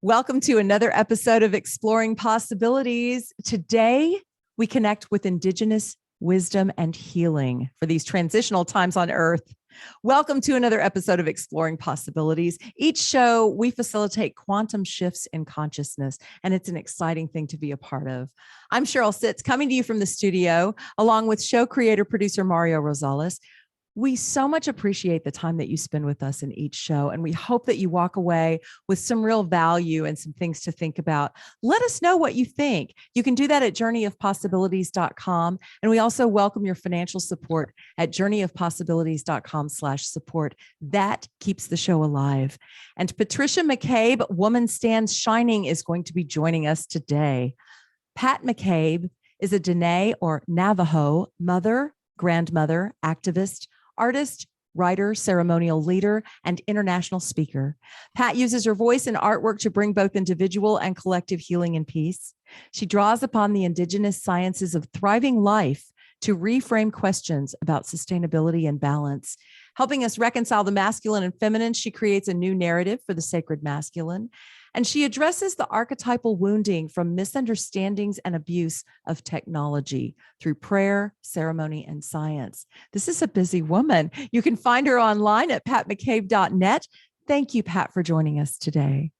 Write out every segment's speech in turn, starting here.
Welcome to another episode of Exploring Possibilities. Today, we connect with Indigenous wisdom and healing for these transitional times on Earth. Welcome to another episode of Exploring Possibilities. Each show, we facilitate quantum shifts in consciousness, and it's an exciting thing to be a part of. I'm Cheryl Sitz, coming to you from the studio, along with show creator, producer Mario Rosales. We so much appreciate the time that you spend with us in each show, and we hope that you walk away with some real value and some things to think about. Let us know what you think. You can do that at journeyofpossibilities.com, and we also welcome your financial support at journeyofpossibilities.com/support. That keeps the show alive. And Patricia McCabe, Woman Stands Shining, is going to be joining us today. Pat McCabe is a Dene or Navajo mother, grandmother, activist, artist, writer, ceremonial leader, and international speaker. Pat uses her voice and artwork to bring both individual and collective healing and peace. She draws upon the indigenous sciences of thriving life to reframe questions about sustainability and balance. Helping us reconcile the masculine and feminine, she creates a new narrative for the sacred masculine. And she addresses the archetypal wounding from misunderstandings and abuse of technology through prayer, ceremony, and science. This is a busy woman. You can find her online at patmccabe.net. Thank you, Pat, for joining us today.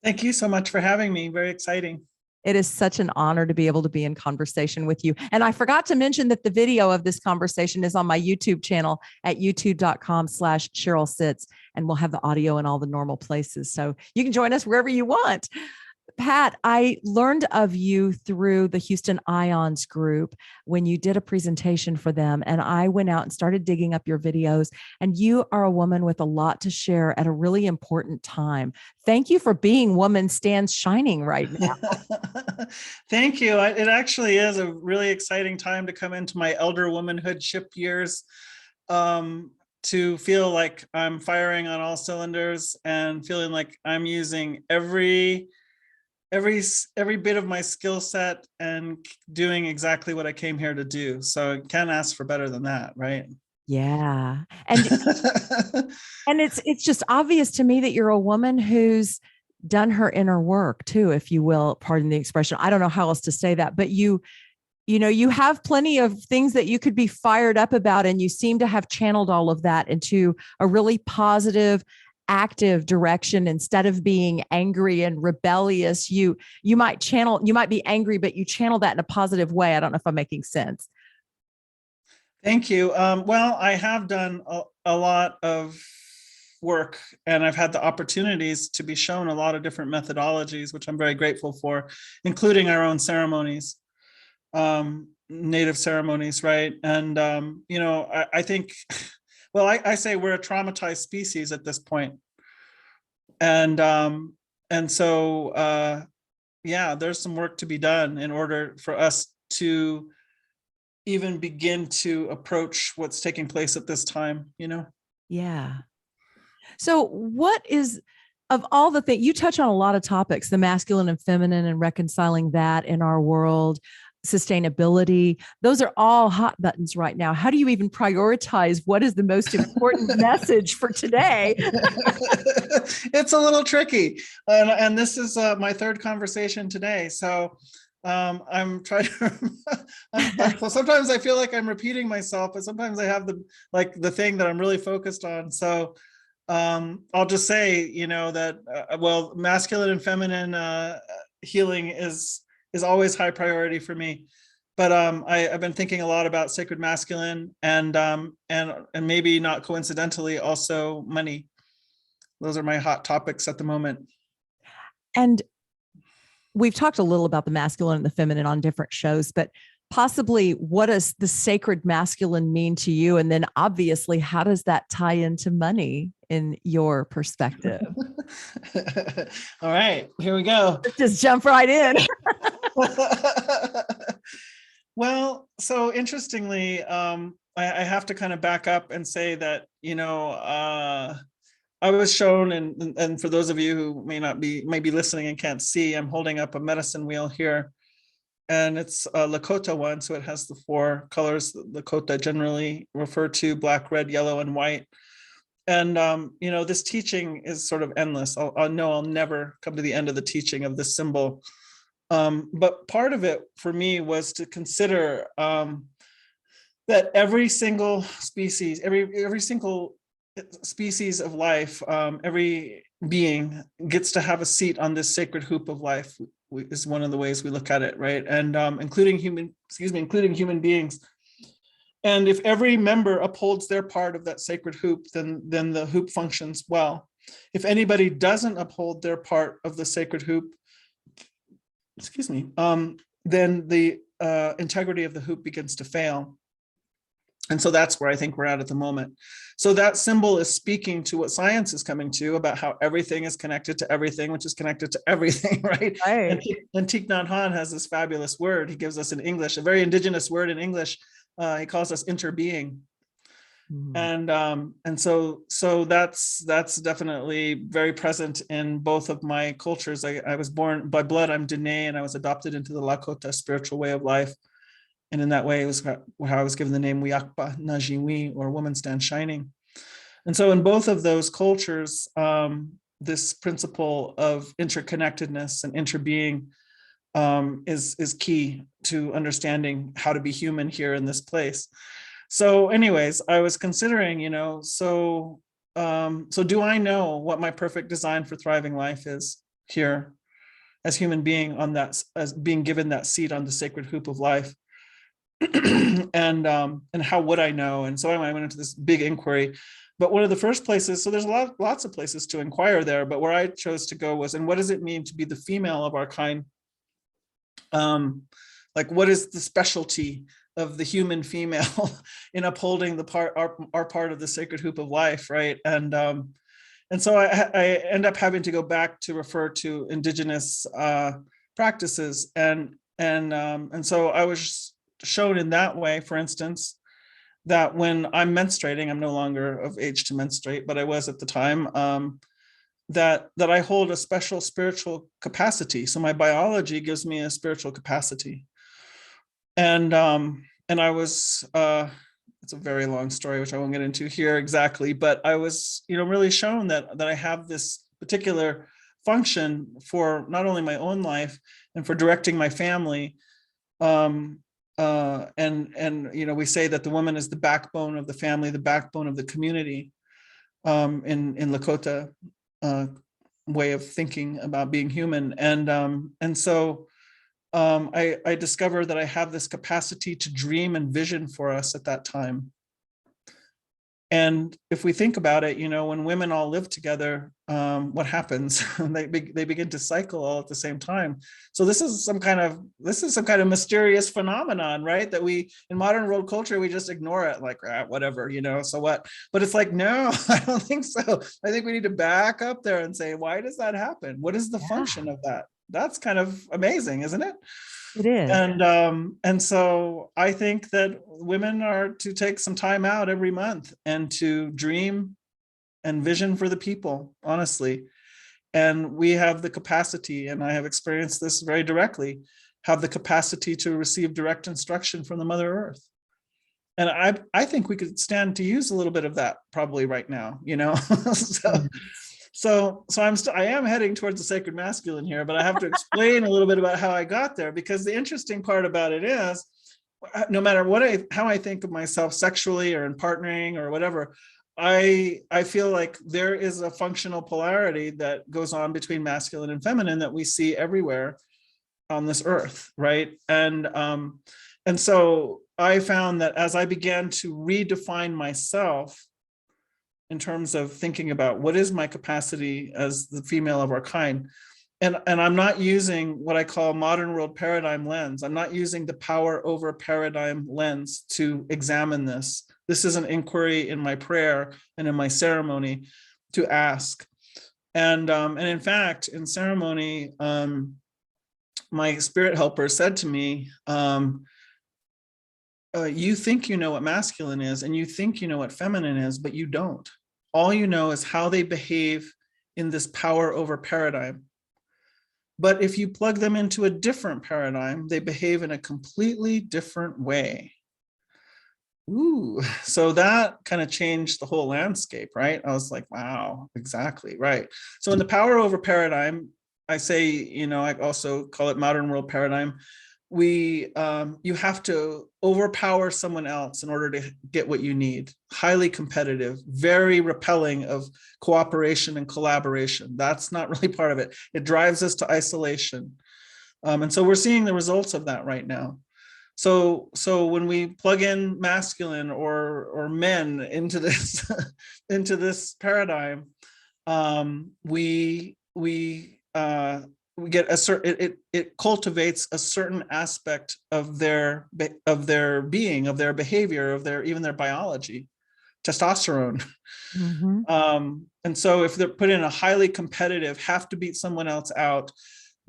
Thank you so much for having me. Very exciting. It is such an honor to be able to be in conversation with you. And I forgot to mention that the video of this conversation is on my YouTube channel at youtube.com/Cheryl Sitz. And we'll have the audio in all the normal places. So you can join us wherever you want. Pat, I learned of you through the Houston Ions group when you did a presentation for them. And I went out and started digging up your videos. And you are a woman with a lot to share at a really important time. Thank you for being Woman Stands Shining right now. Thank you. It actually is a really exciting time to come into my elder womanhoodship years. To feel like I'm firing on all cylinders and feeling like I'm using every bit of my skill set and doing exactly what I came here to do. So I can't ask for better than that, right? Yeah. And and it's just obvious to me that you're a woman who's done her inner work too, if you will, pardon the expression. I don't know how else to say that, but you have plenty of things that you could be fired up about, and you seem to have channeled all of that into a really positive, active direction. Instead of being angry and rebellious, you might be angry, but you channel that in a positive way. I don't know if I'm making sense. Thank you. Well, I have done a lot of work, and I've had the opportunities to be shown a lot of different methodologies, which I'm very grateful for, including our own ceremonies. Native ceremonies, right? And I think, well, I say we're a traumatized species at this point, and so yeah, there's some work to be done in order for us to even begin to approach what's taking place at this time. Yeah. So what is, of all the things you touch on, a lot of topics, the masculine and feminine and reconciling that in our world, sustainability, those are all hot buttons right now. How do you even prioritize what is the most important message for today? It's a little tricky. And this is my third conversation today. So I'm trying to, sometimes I feel like I'm repeating myself, but sometimes I have the thing that I'm really focused on. So I'll just say, that, well, masculine and feminine healing is always high priority for me, but I've been thinking a lot about sacred masculine and maybe not coincidentally also money. Those are my hot topics at the moment. And we've talked a little about the masculine and the feminine on different shows, but possibly what does the sacred masculine mean to you? And then obviously, how does that tie into money in your perspective? All right, here we go. Let's just jump right in. Well, so interestingly, I have to kind of back up and say that, I was shown, and for those of you who may be listening and can't see, I'm holding up a medicine wheel here, and it's a Lakota one, so it has the 4 colors Lakota generally refer to: black, red, yellow, and white. you know, this teaching is sort of endless. I know I'll never come to the end of the teaching of this symbol. But part of it for me was to consider that every single species, every single species of life, every being gets to have a seat on this sacred hoop of life, is one of the ways we look at it, right? And including human beings. And if every member upholds their part of that sacred hoop, then the hoop functions well. If anybody doesn't uphold their part of the sacred hoop, then the integrity of the hoop begins to fail. And so that's where I think we're at the moment. So that symbol is speaking to what science is coming to about how everything is connected to everything, which is connected to everything, right? Right. And Thich Nhat Hanh has this fabulous word he gives us in English, a very indigenous word in English. He calls us interbeing. And so that's definitely very present in both of my cultures. I was born by blood, I'm Dene, and I was adopted into the Lakota spiritual way of life. And in that way, it was how I was given the name Wiakpa Najiwi, or Woman Stand Shining. And so in both of those cultures, this principle of interconnectedness and interbeing is key to understanding how to be human here in this place. So anyways, I was considering, you know, so do I know what my perfect design for thriving life is here as human being, on that, as being given that seat on the sacred hoop of life? And how would I know? And so I went into this big inquiry. But one of the first places, so there's lots of places to inquire there, but where I chose to go was, and what does it mean to be the female of our kind? Like, what is the specialty of the human female in upholding our part of the sacred hoop of life, right? And so I end up having to go back to refer to indigenous practices, and so I was shown in that way, for instance, that when I'm menstruating, I'm no longer of age to menstruate, but I was at the time, that I hold a special spiritual capacity. So my biology gives me a spiritual capacity. And I was, it's a very long story, which I won't get into here exactly, but I was, you know, really shown that I have this particular function for not only my own life and for directing my family. And you know, we say that the woman is the backbone of the family, the backbone of the community, in Lakota way of thinking about being human. And so I discovered that I have this capacity to dream and vision for us at that time. And if we think about it, you know, when women all live together, what happens? they begin to cycle all at the same time. So this is some kind of mysterious phenomenon, right? That we, in modern world culture, we just ignore it, like, whatever, you know, so what? But it's like, no, I don't think so. I think we need to back up there and say, why does that happen? What is the function of that? That's kind of amazing, isn't it? It is. And so I think that women are to take some time out every month and to dream and vision for the people, honestly. And we have the capacity, and I have experienced this very directly, have the capacity to receive direct instruction from the Mother Earth. And I think we could stand to use a little bit of that probably right now, you know. So I am heading towards the sacred masculine here, but I have to explain a little bit about how I got there, because the interesting part about it is, no matter how I think of myself sexually or in partnering or whatever, I feel like there is a functional polarity that goes on between masculine and feminine that we see everywhere on this earth, right? And so I found that as I began to redefine myself in terms of thinking about what is my capacity as the female of our kind. And I'm not using what I call modern world paradigm lens. I'm not using the power over paradigm lens to examine this. This is an inquiry in my prayer and in my ceremony to ask. And in fact, in ceremony, my spirit helper said to me, you think you know what masculine is, and you think you know what feminine is, but you don't. All you know is how they behave in this power over paradigm. But if you plug them into a different paradigm, they behave in a completely different way. ooh, so that kind of changed the whole landscape, right? I was like, wow, exactly, right. So in the power over paradigm, I say, I also call it modern world paradigm. You have to overpower someone else in order to get what you need. Highly competitive, very repelling of cooperation and collaboration. That's not really part of it. It drives us to isolation. And so we're seeing the results of that right now. So when we plug in masculine or men into this into this paradigm, we get a certain, it cultivates a certain aspect of their being, of their behavior, of their even their biology, testosterone. Mhm. And so if they're put in a highly competitive, have to beat someone else out,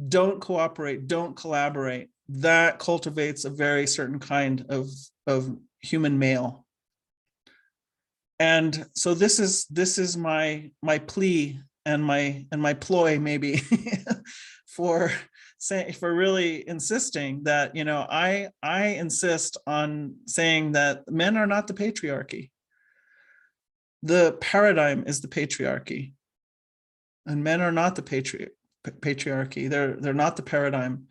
don't cooperate, don't collaborate, that cultivates a very certain kind of human male. And so this is my plea and my ploy maybe for really insisting that, I insist on saying that men are not the patriarchy. The paradigm is the patriarchy, and men are not the patriarchy. They're not the paradigm.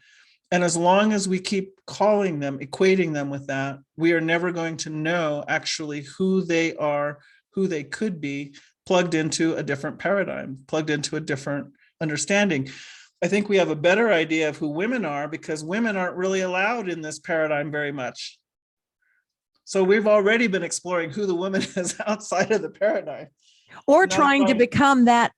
And as long as we keep calling them, equating them with that, we are never going to know actually who they are, who they could be, plugged into a different paradigm, plugged into a different understanding. I think we have a better idea of who women are because women aren't really allowed in this paradigm very much. So we've already been exploring who the woman is outside of the paradigm. Or trying to become that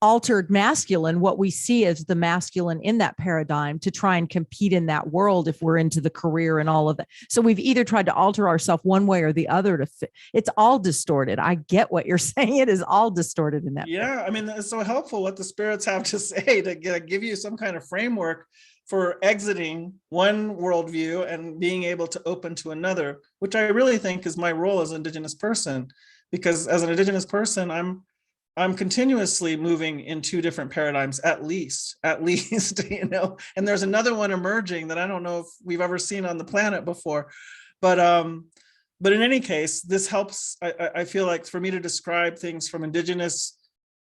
altered masculine, what we see as the masculine in that paradigm, to try and compete in that world if we're into the career and all of that. So we've either tried to alter ourselves one way or the other to fit. It's all distorted. I get what you're saying. It is all distorted in that. Yeah, I mean, it's so helpful what the spirits have to say to give you some kind of framework for exiting one worldview and being able to open to another, which I really think is my role as an Indigenous person. Because as an Indigenous person, I'm continuously moving in two different paradigms, at least, and there's another one emerging that I don't know if we've ever seen on the planet before. But in any case, this helps. I feel like for me to describe things from Indigenous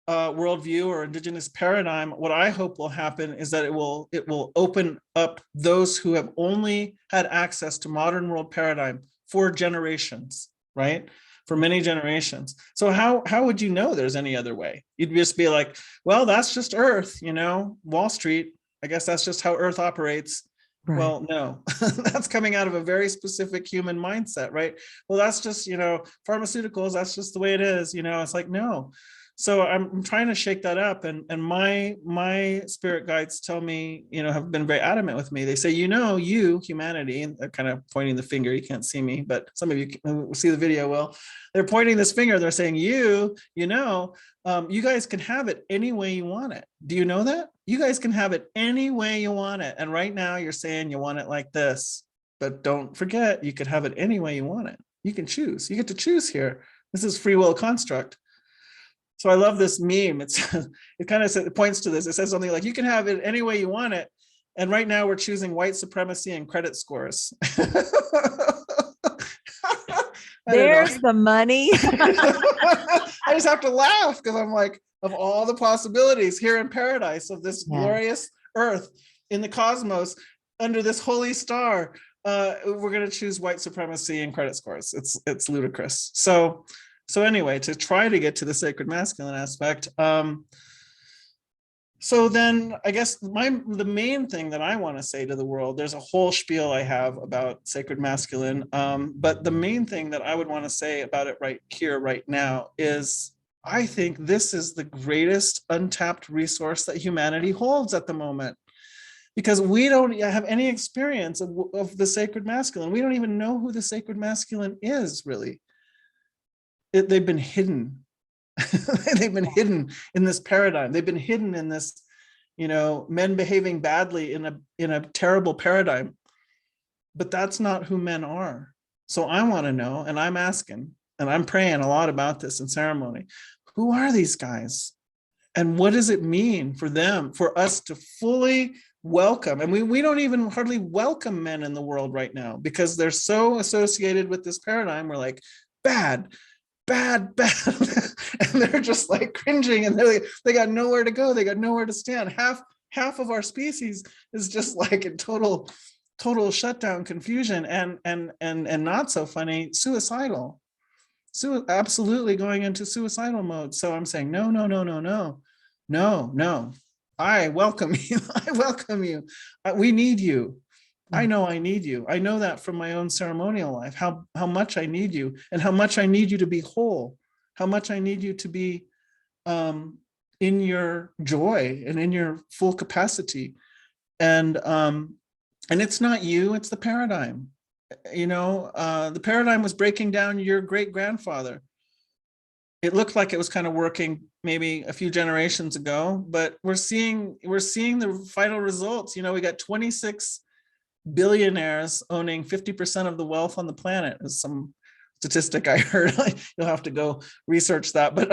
worldview or Indigenous paradigm, what I hope will happen is that it will open up those who have only had access to modern world paradigm for generations, right? For many generations. So how would you know there's any other way? You'd just be like, well, that's just Earth, Wall Street. I guess that's just how Earth operates. Right. Well, no, that's coming out of a very specific human mindset, right? Well, that's just, pharmaceuticals, that's just the way it is, it's like, no. So I'm trying to shake that up, and my spirit guides tell me, have been very adamant with me. They say, you humanity, and they're kind of pointing the finger. You can't see me, but some of you will see the video. Well, they're pointing this finger. They're saying, you guys can have it any way you want it. Do you know that? You guys can have it any way you want it. And right now you're saying you want it like this, but don't forget, you could have it any way you want it. You can choose. You get to choose here. This is free will construct. So I love this meme. It kind of points to this. It says something like, you can have it any way you want it. And right now we're choosing white supremacy and credit scores. There's the money. I just have to laugh because I'm like, of all the possibilities here in paradise of this glorious Earth in the cosmos under this holy star, we're going to choose white supremacy and credit scores. It's ludicrous. So anyway, to try to get to the sacred masculine aspect, so then I guess the main thing that I want to say to the world, there's a whole spiel I have about sacred masculine, but the main thing that I would want to say about it right here, right now, is I think this is the greatest untapped resource that humanity holds at the moment, because we don't have any experience of the sacred masculine. We don't even know who the sacred masculine is, really. They've been hidden. They've been hidden in this paradigm. They've been hidden in this, men behaving badly in a terrible paradigm. But that's not who men are. So I want to know, and I'm asking, and I'm praying a lot about this in ceremony. Who are these guys? And what does it mean for them, for us to fully welcome. And we don't even hardly welcome men in the world right now because they're so associated with this paradigm. We're like, bad, bad, bad. And they're just like cringing, and they got nowhere to go. They got nowhere to stand. Half of our species is just like in total shutdown, confusion, and not so funny, suicidal. Absolutely going into suicidal mode. So I'm saying, no, no, no, no, no, no, no. I welcome you. I welcome you. We need you. I know I need you. I know that from my own ceremonial life, how much I need you, and how much I need you to be whole, how much I need you to be in your joy and in your full capacity. And it's not you, it's the paradigm. The paradigm was breaking down your great-grandfather. It looked like it was kind of working maybe a few generations ago, but we're seeing the final results. We got 26 billionaires owning 50% of the wealth on the planet, is some statistic I heard. You'll have to go research that, but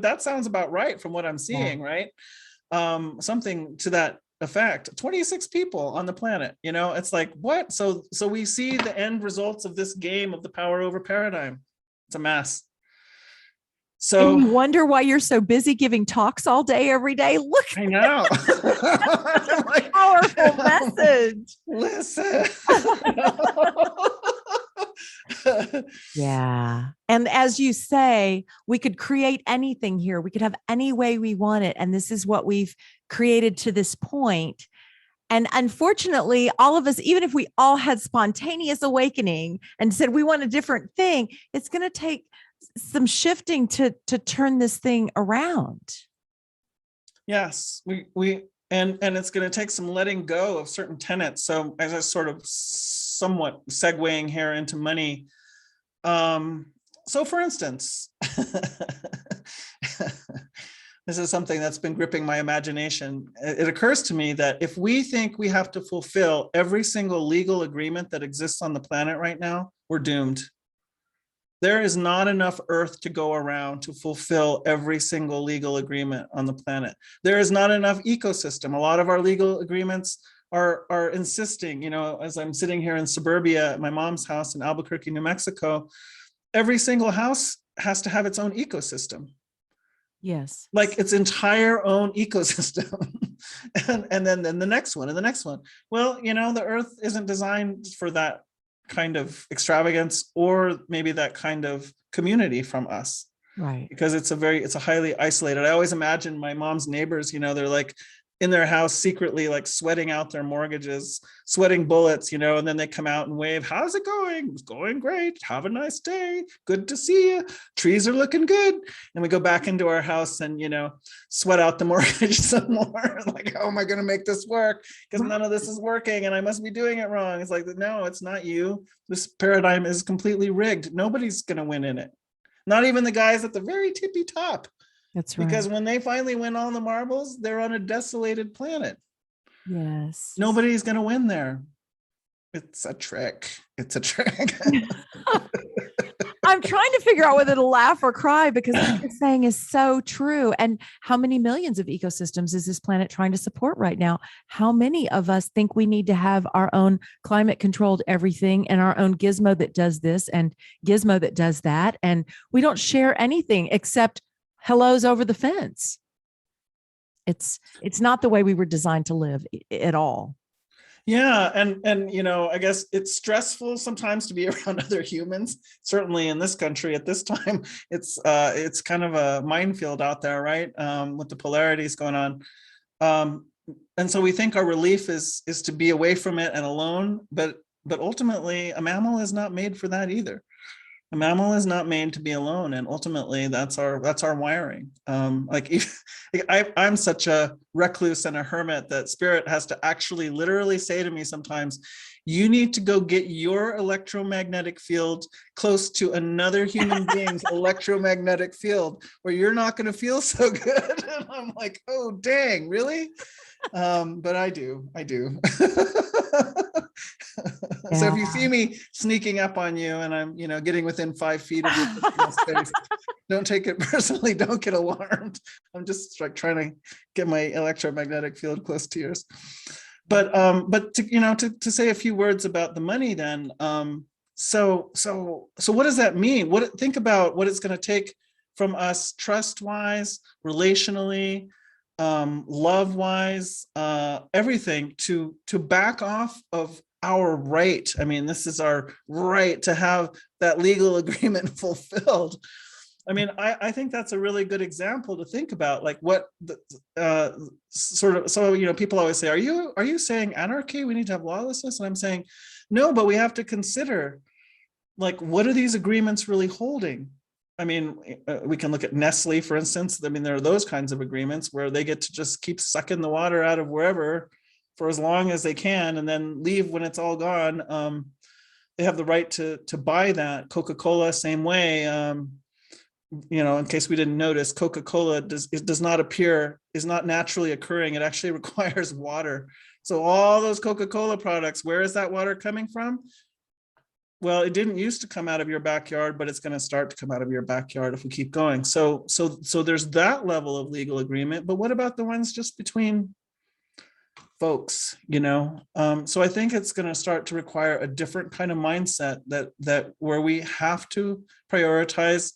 that sounds about right from what I'm seeing, right? Something to that effect. 26 people on the planet. It's like, what? So we see the end results of this game of the power over paradigm. It's a mess. So and you wonder why you're so busy giving talks all day, every day. Look, I know. Like, powerful message. Listen. Yeah. And as you say, we could create anything here. We could have any way we want it. And this is what we've created to this point. And unfortunately, all of us, even if we all had spontaneous awakening and said we want a different thing, it's going to take some shifting to turn this thing around. Yes, we and it's going to take some letting go of certain tenets. So as I sort of somewhat segueing here into money, so for instance, this is something that's been gripping my imagination. It occurs to me that if we think we have to fulfill every single legal agreement that exists on the planet right now, we're doomed. There is not enough earth to go around to fulfill every single legal agreement on the planet. There is not enough ecosystem. A lot of our legal agreements are insisting, as I'm sitting here in suburbia at my mom's house in Albuquerque, New Mexico, every single house has to have its own ecosystem. Yes. Like its entire own ecosystem. and then the next one and the next one. Well, the earth isn't designed for that kind of extravagance or maybe that kind of community from us, right? Because it's a highly isolated. I always imagine my mom's neighbors, they're like in their house secretly like sweating out their mortgages, sweating bullets, and then they come out and wave, how's it going? It's going great, have a nice day, good to see you, trees are looking good. And we go back into our house and sweat out the mortgage some more. Like, how am I going to make this work? Because none of this is working and I must be doing it wrong. It's like, no, it's not you. This paradigm is completely rigged. Nobody's going to win in it, not even the guys at the very tippy top. That's right. Because when they finally win all the marbles, they're on a desolated planet. Yes. Nobody's going to win there. It's a trick. It's a trick. I'm trying to figure out whether to laugh or cry because what you're saying is so true. And how many millions of ecosystems is this planet trying to support right now? How many of us think we need to have our own climate controlled everything and our own gizmo that does this and gizmo that does that? And we don't share anything except hellos over the fence. It's not the way we were designed to live at all. Yeah, and I guess it's stressful sometimes to be around other humans. Certainly in this country at this time, it's kind of a minefield out there, right? With the polarities going on, and so we think our relief is to be away from it and alone, but ultimately a mammal is not made for that either. A mammal is not made to be alone, and ultimately that's our wiring. I'm such a recluse and a hermit that spirit has to actually literally say to me sometimes, you need to go get your electromagnetic field close to another human being's electromagnetic field where you're not going to feel so good. And I'm like, oh dang, really? But I do. Yeah. So if you see me sneaking up on you and I'm, getting within 5 feet of your personal space, don't take it personally. Don't get alarmed. I'm just like trying to get my electromagnetic field close to yours. But to say a few words about the money then, so what does that mean? Think about what it's going to take from us trust wise, relationally, love wise, everything to back off of our right. I mean, this is our right to have that legal agreement fulfilled. I mean, I think that's a really good example to think about, like what the sort of, so, people always say, are you saying anarchy? We need to have lawlessness. And I'm saying, no, but we have to consider, like, what are these agreements really holding? I mean, we can look at Nestle, for instance. I mean, there are those kinds of agreements where they get to just keep sucking the water out of wherever for as long as they can and then leave when it's all gone. They have the right to buy that. Coca-Cola, same way. In case we didn't notice, Coca-Cola is not naturally occurring. It actually requires water. So all those Coca-Cola products, where is that water coming from? Well, it didn't used to come out of your backyard, but it's going to start to come out of your backyard if we keep going. So there's that level of legal agreement. But what about the ones just between folks? So I think it's going to start to require a different kind of mindset that where we have to prioritize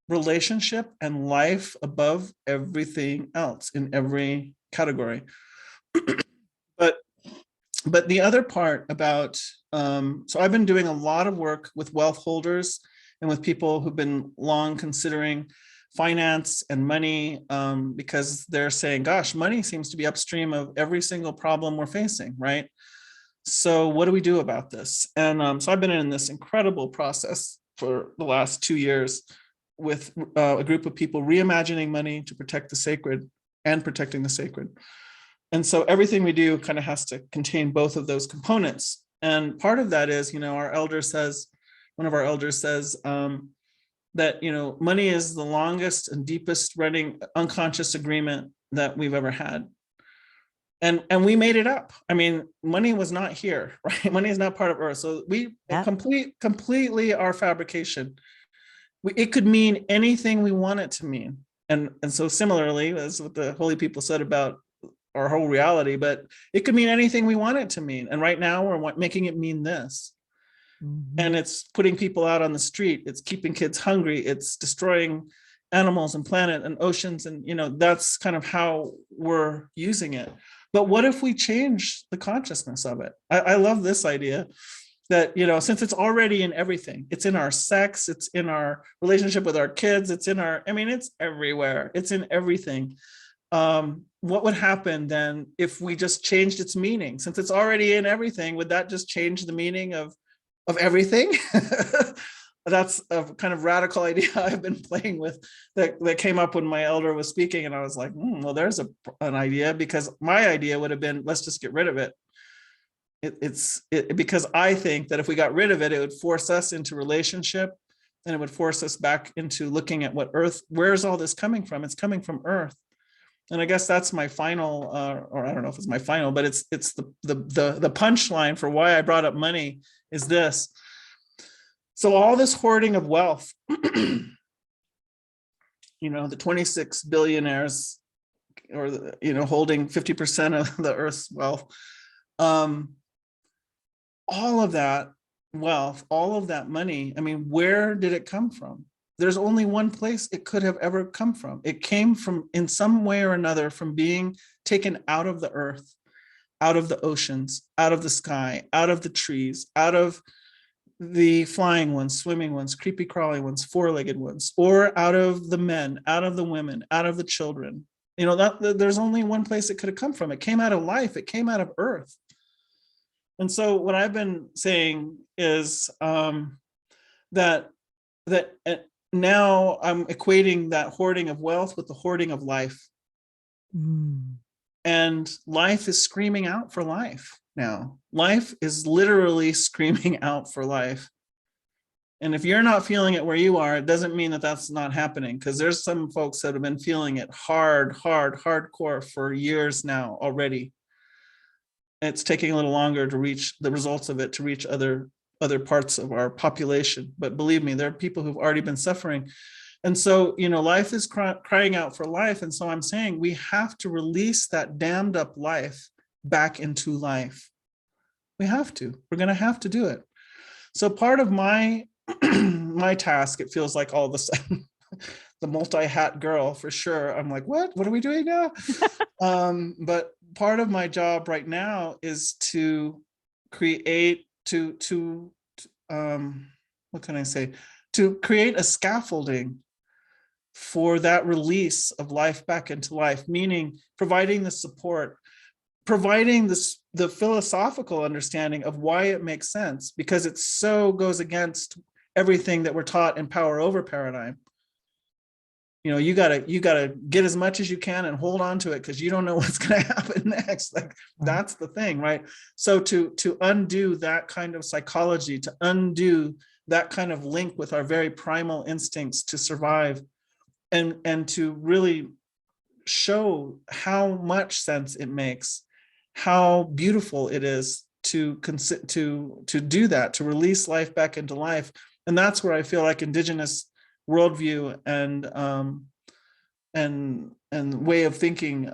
relationship and life above everything else in every category. But the other part about, so I've been doing a lot of work with wealth holders and with people who've been long considering finance and money, because they're saying, gosh, money seems to be upstream of every single problem we're facing, right? So what do we do about this? And so I've been in this incredible process for the last 2 years with a group of people reimagining money to protect the sacred and protecting the sacred. And so everything we do kind of has to contain both of those components. And part of that is, one of our elders says that, money is the longest and deepest running unconscious agreement that we've ever had. And we made it up. I mean, money was not here, right? Money is not part of Earth. So completely our fabrication. It could mean anything we want it to mean. And so similarly, that's what the holy people said about our whole reality, but it could mean anything we want it to mean. And right now we're making it mean this. Mm-hmm. And it's putting people out on the street. It's keeping kids hungry. It's destroying animals and planet and oceans. And, that's kind of how we're using it. But what if we change the consciousness of it? I love this idea that, since it's already in everything, it's in our sex, it's in our relationship with our kids, it's everywhere, it's in everything. What would happen then if we just changed its meaning? Since it's already in everything, would that just change the meaning of everything? That's a kind of radical idea I've been playing with that came up when my elder was speaking. And I was like, well, there's an idea, because my idea would have been, let's just get rid of it. Because I think that if we got rid of it, it would force us into relationship, and it would force us back into looking at where's all this coming from? It's coming from Earth. And I guess that's my final, or I don't know if it's my final, but it's the punchline for why I brought up money is this. So all this hoarding of wealth, the 26 billionaires, or holding 50% of the Earth's wealth. All of that wealth, all of that money, I mean, where did it come from? There's only one place it could have ever come from. It came from, in some way or another, from being taken out of the earth, out of the oceans, out of the sky, out of the trees, out of the flying ones, swimming ones, creepy crawly ones, four-legged ones, or out of the men, out of the women, out of the children. There's only one place it could have come from. It came out of life. It came out of earth. And so what I've been saying is that now I'm equating that hoarding of wealth with the hoarding of life. And life is screaming out for life now. Life is literally screaming out for life. And if you're not feeling it where you are, it doesn't mean that that's not happening, because there's some folks that have been feeling it hardcore for years now already. It's taking a little longer to reach the results of it, to reach other parts of our population. But believe me, there are people who've already been suffering. And so, life is crying out for life. And so I'm saying we have to release that dammed up life back into life. We have to. We're going to have to do it. So part of my my task, it feels like all of a sudden, the multi-hat girl for sure. I'm like, what are we doing now? But part of my job right now is to create, what can I say? To create a scaffolding for that release of life back into life, meaning providing the support, providing the philosophical understanding of why it makes sense, because it so goes against everything that we're taught in power over paradigm. You know, you gotta get as much as you can and hold on to it because you don't know what's going to happen next. Like, that's the thing, right? So to undo that kind of psychology, to undo that kind of link with our very primal instincts to survive, and to really show how much sense it makes, how beautiful it is to do that, to release life back into life. And that's where I feel like Indigenous worldview and way of thinking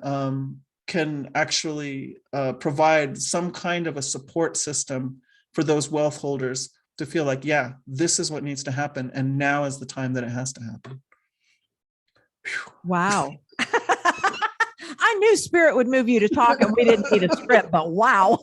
can actually provide some kind of a support system for those wealth holders to feel like, yeah, this is what needs to happen, and now is the time that it has to happen. Wow. I knew spirit would move you to talk, and we didn't need a script, but wow.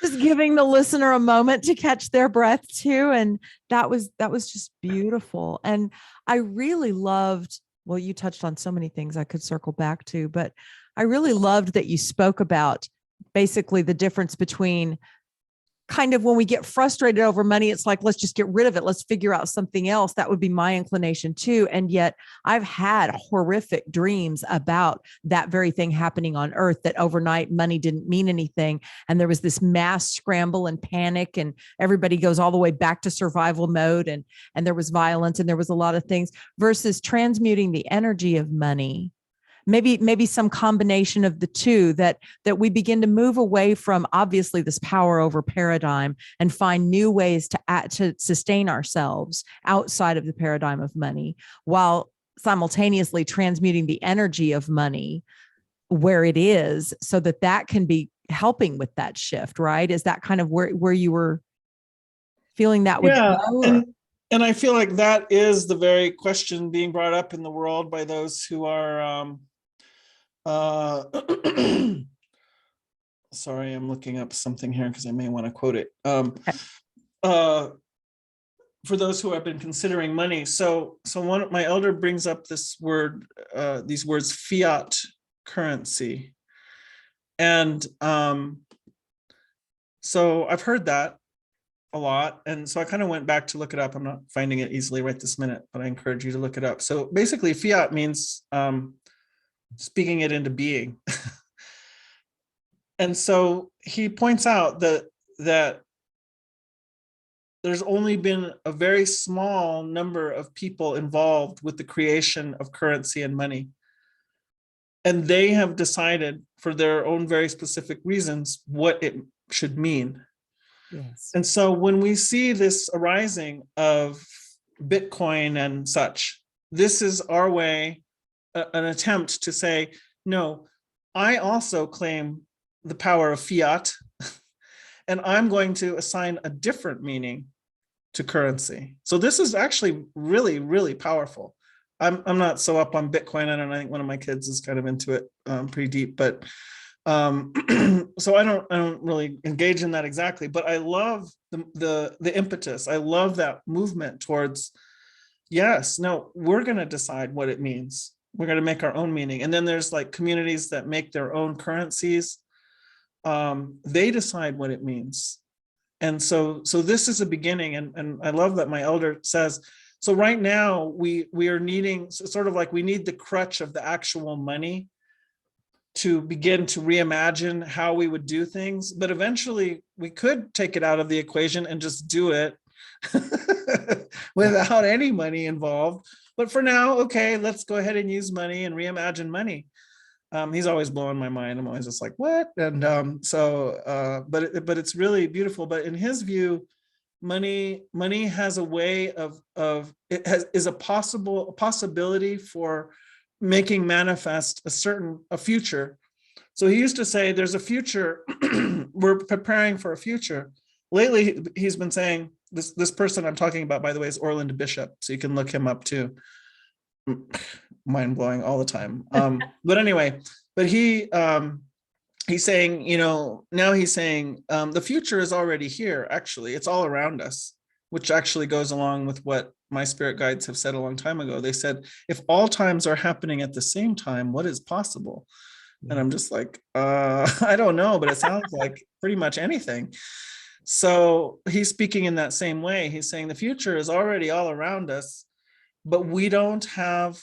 Just giving the listener a moment to catch their breath too. And that was just beautiful. And I really loved, well, you touched on so many things I could circle back to, but I really loved that you spoke about basically the difference between kind of when we get frustrated over money, it's like, let's just get rid of it. Let's figure out something else. That would be my inclination too. And yet I've had horrific dreams about that very thing happening on earth, that overnight money didn't mean anything. And there was this mass scramble and panic, and everybody goes all the way back to survival mode. And there was violence, and there was a lot of things, versus transmuting the energy of money. Maybe some combination of the two, that we begin to move away from obviously this power over paradigm and find new ways to sustain ourselves outside of the paradigm of money, while simultaneously transmuting the energy of money where it is, so that can be helping with that shift, right? Is that kind of where you were feeling that would go? And I feel like that is the very question being brought up in the world by those who are sorry, I'm looking up something here because I may want to quote it. For those who have been considering money, so my elder brings up this word, these words, fiat currency, and so I've heard that a lot, and so I kind of went back to look it up. I'm not finding it easily right this minute, but I encourage you to look it up. So basically, fiat means speaking it into being. And so he points out that there's only been a very small number of people involved with the creation of currency and money. And they have decided, for their own very specific reasons, what it should mean. Yes. And so when we see this arising of Bitcoin and such, this is our way, an attempt to say, no, I also claim the power of fiat, and I'm going to assign a different meaning to currency. So this is actually really, really powerful. I'm not so up on Bitcoin, and I think one of my kids is kind of into it pretty deep, but so I don't really engage in that exactly, but I love the impetus. I love that movement towards, yes, no, we're going to decide what it means. We're going to make our own meaning. And then there's like communities that make their own currencies. They decide what it means. And so this is a beginning. And I love that my elder says, so right now we are needing, sort of like we need the crutch of the actual money to begin to reimagine how we would do things. But eventually we could take it out of the equation and just do it without any money involved. But for now, okay, let's go ahead and use money and reimagine money. He's always blowing my mind. I'm always just like, what? And but it's really beautiful. But in his view, money has a way of is a possibility for making manifest a future. So he used to say, there's a future, we're preparing for a future. Lately, he's been saying, this person I'm talking about, by the way, is Orland Bishop. So you can look him up too. Mind blowing all the time. But anyway, but he's saying, now he's saying the future is already here. Actually, it's all around us, which actually goes along with what my spirit guides have said a long time ago. They said, if all times are happening at the same time, what is possible? And I'm just like, I don't know, but it sounds like pretty much anything. So he's speaking in that same way. He's saying the future is already all around us, but we don't have,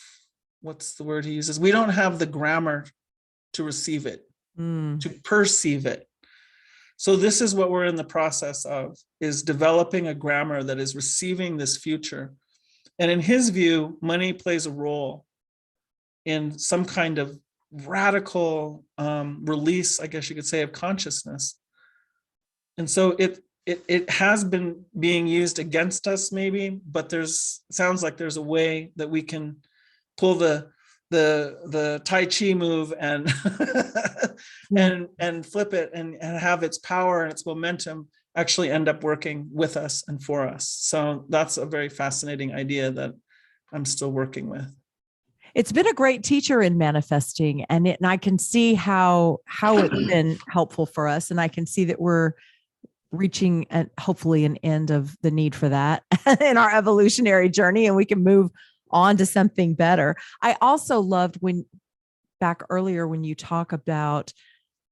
what's the word he uses? We don't have the grammar to receive it, to perceive it. So this is what we're in the process of, is developing a grammar that is receiving this future. And in his view, money plays a role in some kind of radical release, I guess you could say, of consciousness. And so it has been being used against us maybe, but it sounds like there's a way that we can pull the Tai Chi move and and flip it and have its power and its momentum actually end up working with us and for us. So that's a very fascinating idea that I'm still working with. It's been a great teacher in manifesting, and I can see how it's been helpful for us, and I can see that we're reaching hopefully an end of the need for that in our evolutionary journey, and we can move on to something better. I also loved back earlier when you talk about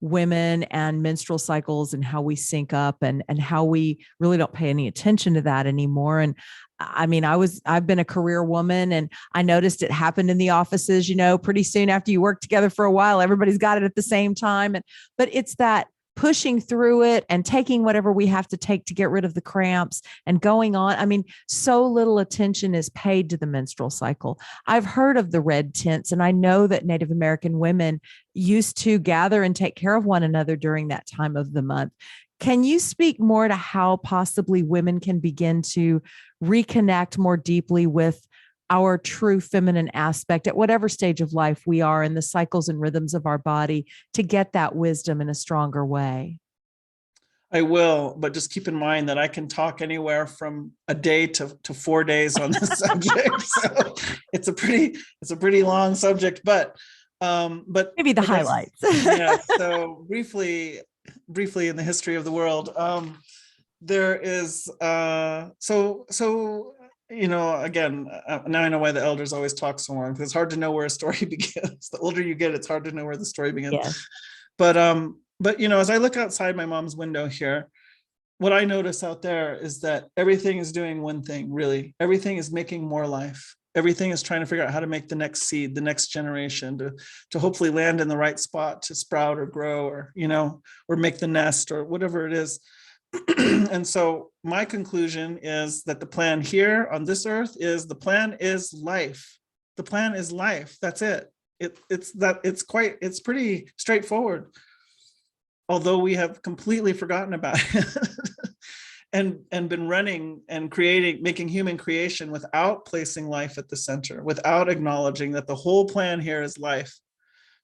women and menstrual cycles and how we sync up and how we really don't pay any attention to that anymore. And I mean, I've been a career woman, and I noticed it happened in the offices, pretty soon after you work together for a while, everybody's got it at the same time. But it's that pushing through it and taking whatever we have to take to get rid of the cramps and going on. I mean, so little attention is paid to the menstrual cycle. I've heard of the red tents, and I know that Native American women used to gather and take care of one another during that time of the month. Can you speak more to how possibly women can begin to reconnect more deeply with our true feminine aspect at whatever stage of life we are in the cycles and rhythms of our body to get that wisdom in a stronger way? I will, but just keep in mind that I can talk anywhere from a day to 4 days on this subject. So it's a pretty long subject, but maybe the highlights. Yeah. So briefly in the history of the world, there is again, now I know why the elders always talk so long, because it's hard to know where a story begins. The older you get, it's hard to know where the story begins. Yes. But as I look outside my mom's window here, what I notice out there is that everything is doing one thing, really. Everything is making more life. Everything is trying to figure out how to make the next seed, the next generation, to hopefully land in the right spot to sprout or grow, or or make the nest or whatever it is. And so my conclusion is that the plan here on this earth is, the plan is life. The plan is life. That's it. It's pretty straightforward, although we have completely forgotten about it and been running and making human creation without placing life at the center, without acknowledging that the whole plan here is life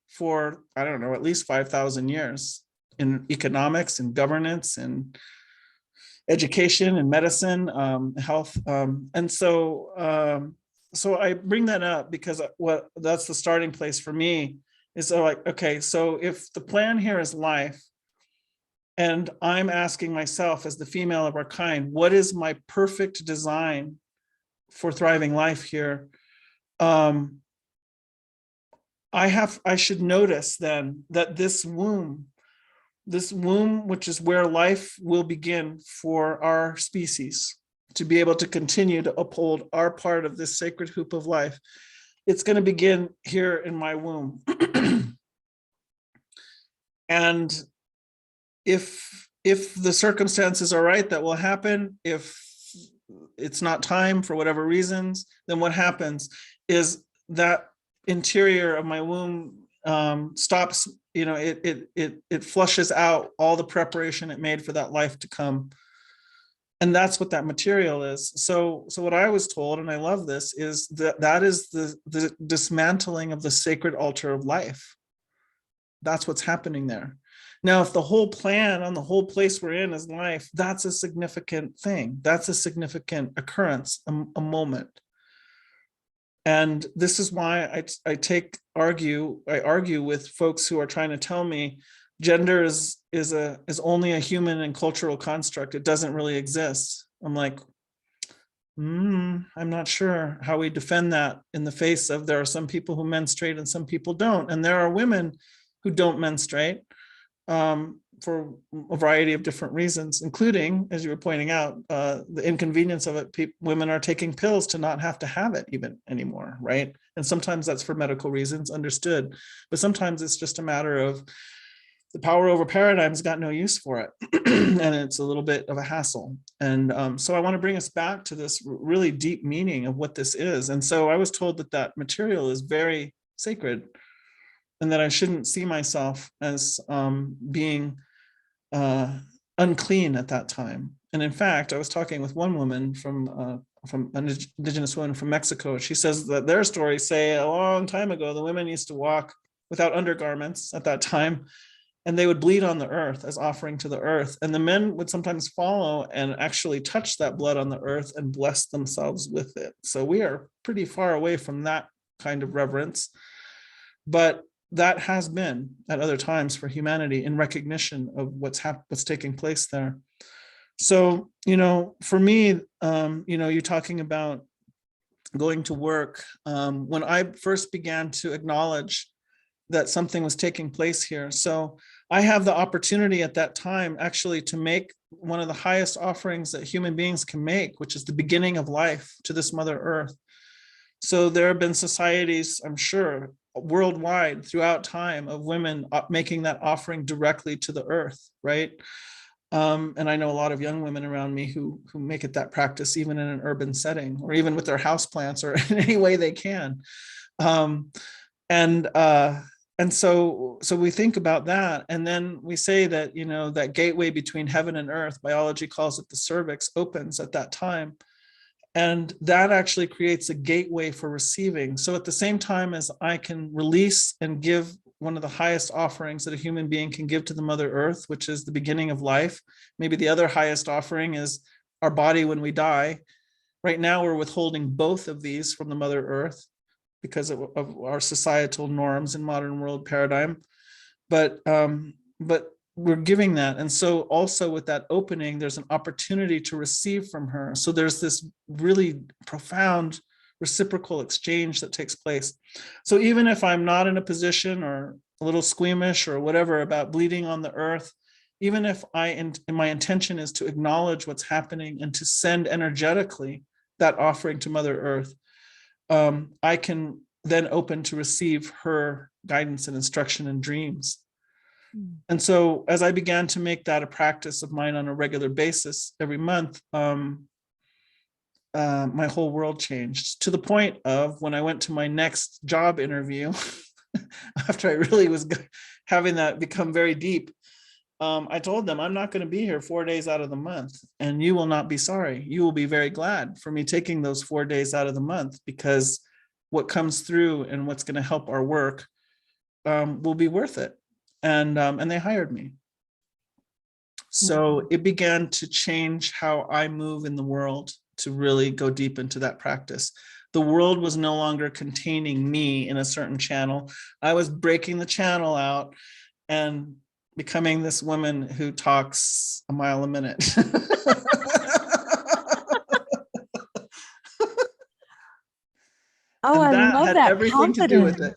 for, I don't know, at least 5,000 years in economics and governance and education and medicine, health. And so I bring that up because that's the starting place for me, is like, okay, so if the plan here is life, and I'm asking myself as the female of our kind, what is my perfect design for thriving life here? I should notice then that this womb, which is where life will begin for our species, to be able to continue to uphold our part of this sacred hoop of life, it's going to begin here in my womb. And if the circumstances are right, that will happen. If it's not time for whatever reasons, then what happens is that interior of my womb stops. It flushes out all the preparation it made for that life to come. And that's what that material is. So what I was told, and I love this, is that is the dismantling of the sacred altar of life. That's what's happening there. Now, if the whole plan on the whole place we're in is life, that's a significant thing. That's a significant occurrence, a moment. And this is why I argue with folks who are trying to tell me gender is only a human and cultural construct. It doesn't really exist. I'm like, I'm not sure how we defend that in the face of there are some people who menstruate and some people don't. And there are women who don't menstruate for a variety of different reasons, including, as you were pointing out, the inconvenience of it. Women are taking pills to not have to have it even anymore, right? And sometimes that's for medical reasons, understood. But sometimes it's just a matter of the power over paradigm's got no use for it. And it's a little bit of a hassle. And so I want to bring us back to this really deep meaning of what this is. And so I was told that that material is very sacred and that I shouldn't see myself as being unclean at that time. And in fact, I was talking with one woman from an indigenous woman from Mexico. She says that their stories say a long time ago, the women used to walk without undergarments at that time, and they would bleed on the earth as offering to the earth. And the men would sometimes follow and actually touch that blood on the earth and bless themselves with it. So we are pretty far away from that kind of reverence. But that has been at other times for humanity in recognition of what's taking place there. So, for me, you're talking about going to work. When I first began to acknowledge that something was taking place here. So I have the opportunity at that time actually to make one of the highest offerings that human beings can make, which is the beginning of life to this Mother Earth. So there have been societies, I'm sure, worldwide throughout time of women making that offering directly to the earth, right? And I know a lot of young women around me who make it that practice, even in an urban setting, or even with their houseplants, or in any way they can. And so we think about that, and then we say that that gateway between heaven and earth, biology calls it the cervix, opens at that time. And that actually creates a gateway for receiving. So at the same time as I can release and give one of the highest offerings that a human being can give to the Mother Earth, which is the beginning of life. Maybe the other highest offering is our body when we die. Right now, we're withholding both of these from the Mother Earth because of our societal norms and modern world paradigm. But we're giving that. And so also with that opening, there's an opportunity to receive from her. So there's this really profound reciprocal exchange that takes place. So even if I'm not in a position or a little squeamish or whatever about bleeding on the earth, even if my intention is to acknowledge what's happening and to send energetically that offering to Mother Earth, I can then open to receive her guidance and instruction and dreams. And so as I began to make that a practice of mine on a regular basis every month, my whole world changed, to the point of when I went to my next job interview, after I really was having that become very deep, I told them, I'm not going to be here 4 days out of the month, and you will not be sorry. You will be very glad for me taking those 4 days out of the month, because what comes through and what's going to help our work will be worth it. And they hired me. So it began to change how I move in the world, to really go deep into that practice. The world was no longer containing me in a certain channel. I was breaking the channel out and becoming this woman who talks a mile a minute. Oh, I love had that everything confidence. to do with it.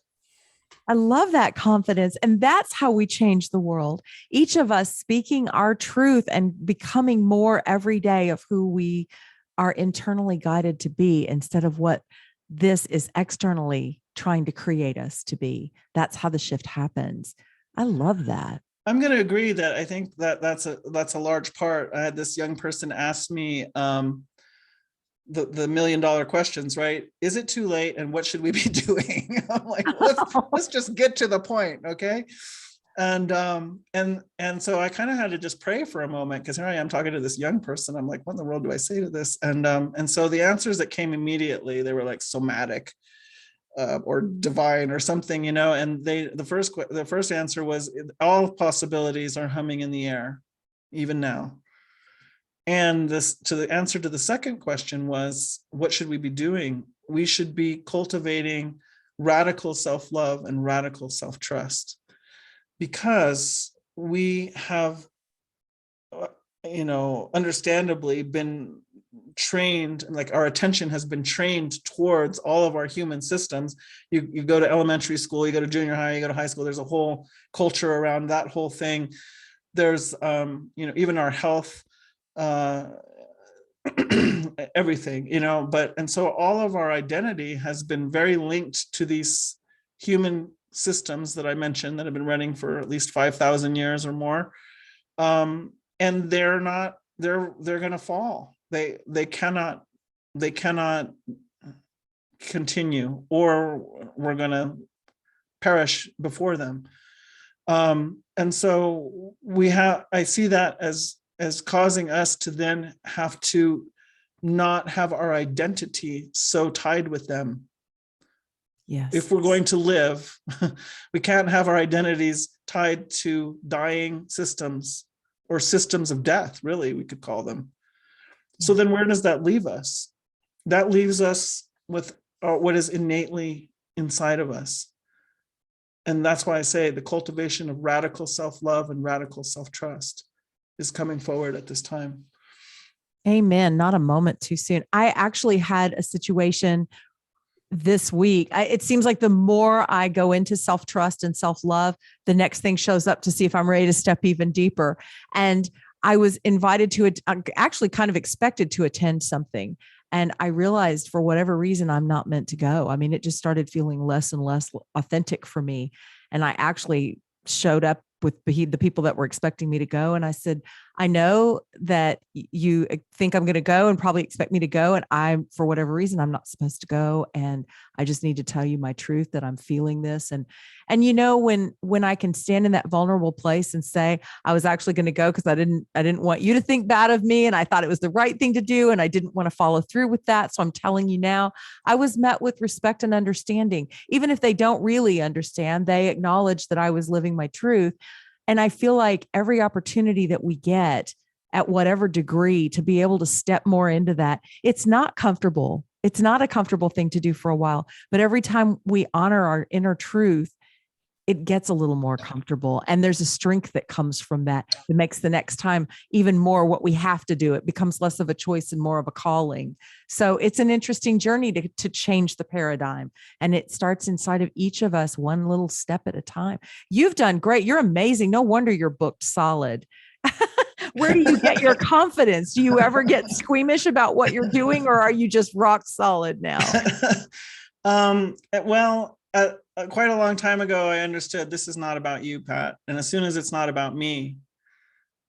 I love that confidence. And that's how we change the world. Each of us speaking our truth and becoming more every day of who we are internally guided to be, instead of what this is externally trying to create us to be. That's how the shift happens. I love that. I'm going to agree that I think that that's a large part. I had this young person ask me the $1 million questions, right? Is it too late, and what should we be doing? I'm like, let's just get to the point, okay? And so I kind of had to just pray for a moment, because here I am talking to this young person. I'm like, what in the world do I say to this? And so the answers that came immediately, they were like somatic, or divine or something, and the first answer was, all possibilities are humming in the air, even now. And the answer to the second question was, what should we be doing? We should be cultivating radical self-love and radical self-trust, because we have, understandably been trained, like our attention has been trained towards all of our human systems. You go to elementary school, you go to junior high, you go to high school, there's a whole culture around that whole thing. There's even our health, everything, and so all of our identity has been very linked to these human systems that I mentioned, that have been running for at least 5,000 years or more. And they're going to fall. They cannot continue, or we're going to perish before them. And so I see that as causing us to then have to not have our identity so tied with them. Yes. If we're going to live, we can't have our identities tied to dying systems, or systems of death, really, we could call them. Yeah. So then where does that leave us? That leaves us with what is innately inside of us. And that's why I say the cultivation of radical self-love and radical self-trust is coming forward at this time. Amen. Not a moment too soon. I actually had a situation this week. It seems like the more I go into self-trust and self-love, the next thing shows up to see if I'm ready to step even deeper. And I was invited to actually kind of expected to attend something. And I realized, for whatever reason, I'm not meant to go. I mean, it just started feeling less and less authentic for me. And I actually showed up with the people that were expecting me to go. And I said, I know that you think I'm going to go and probably expect me to go. And for whatever reason, I'm not supposed to go. And I just need to tell you my truth, that I'm feeling this. And when I can stand in that vulnerable place and say, I was actually going to go because I didn't want you to think bad of me. And I thought it was the right thing to do. And I didn't want to follow through with that. So I'm telling you now, I was met with respect and understanding. Even if they don't really understand, they acknowledge that I was living my truth. And I feel like every opportunity that we get, at whatever degree, to be able to step more into that, it's not comfortable. It's not a comfortable thing to do for a while, but every time we honor our inner truth, it gets a little more comfortable. And there's a strength that comes from that makes the next time even more what we have to do. It becomes less of a choice and more of a calling. So it's an interesting journey to change the paradigm. And it starts inside of each of us, one little step at a time. You've done great. You're amazing. No wonder you're booked solid. Where do you get your confidence? Do you ever get squeamish about what you're doing, or are you just rock solid now? Quite a long time ago, I understood this is not about you, Pat. And as soon as it's not about me,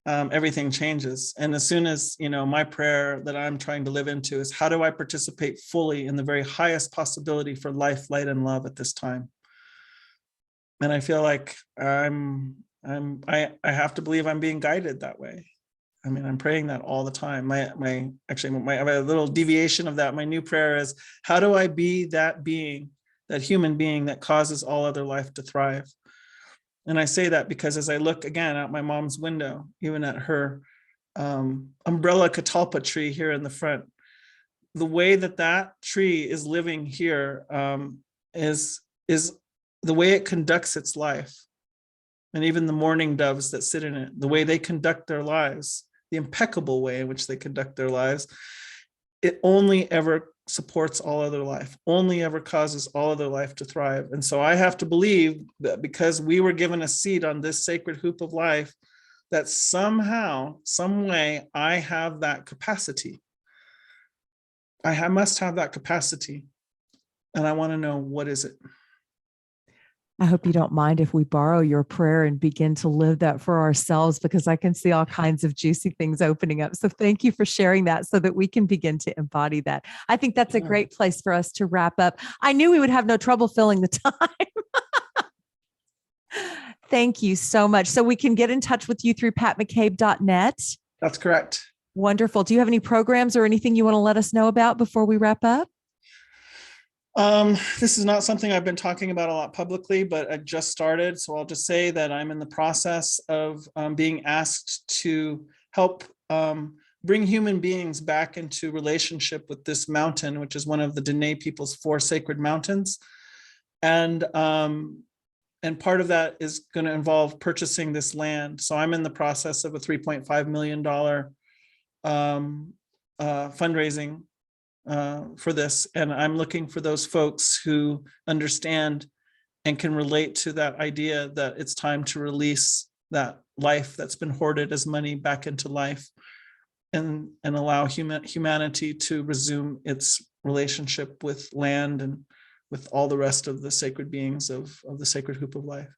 everything changes. And as soon as, my prayer that I'm trying to live into is, how do I participate fully in the very highest possibility for life, light, and love at this time? And I feel like I have to believe I'm being guided that way. I mean, I'm praying that all the time. I have a little deviation of that. My new prayer is, how do I be that being, that human being that causes all other life to thrive? And I say that because as I look again out my mom's window, even at her umbrella catalpa tree here in the front, the way that tree is living here is the way it conducts its life. And even the mourning doves that sit in it, the way they conduct their lives, the impeccable way in which they conduct their lives, it only ever supports all other life, only ever causes all other life to thrive. And so I have to believe that because we were given a seat on this sacred hoop of life, that somehow, some way, I have that capacity. I must have that capacity. And I want to know, what is it? I hope you don't mind if we borrow your prayer and begin to live that for ourselves, because I can see all kinds of juicy things opening up. So thank you for sharing that so that we can begin to embody that. I think that's a great place for us to wrap up. I knew we would have no trouble filling the time. Thank you so much. So we can get in touch with you through patmccabe.net. That's correct. Wonderful. Do you have any programs or anything you want to let us know about before we wrap up? This is not something I've been talking about a lot publicly, but I just started. So I'll just say that I'm in the process of being asked to help bring human beings back into relationship with this mountain, which is one of the Dene people's 4 sacred mountains. And part of that is going to involve purchasing this land. So I'm in the process of a $3.5 million fundraising for this. And I'm looking for those folks who understand and can relate to that idea that it's time to release that life that's been hoarded as money back into life, and allow humanity to resume its relationship with land and with all the rest of the sacred beings of the sacred hoop of life.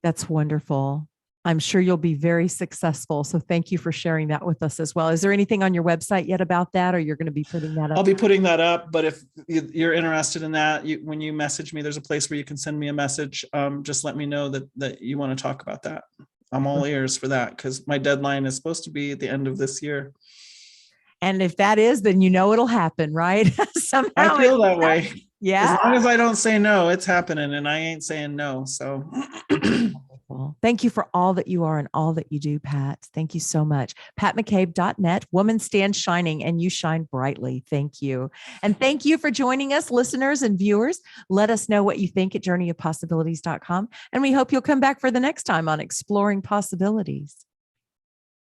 That's wonderful. I'm sure you'll be very successful. So thank you for sharing that with us as well. Is there anything on your website yet about that, or you're going to be putting that up? I'll be putting that up, but if you're interested in that, when you message me, there's a place where you can send me a message. Just let me know that you want to talk about that. I'm all ears for that, because my deadline is supposed to be at the end of this year. And if that is, then it'll happen, right? Somehow I feel that way. Yeah. As long as I don't say no, it's happening, and I ain't saying no. So Well, thank you for all that you are and all that you do, Pat. Thank you so much. patmccabe.net, Woman Stand Shining, and you shine brightly. Thank you. And thank you for joining us, listeners and viewers. Let us know what you think at journeyofpossibilities.com. And we hope you'll come back for the next time on Exploring Possibilities.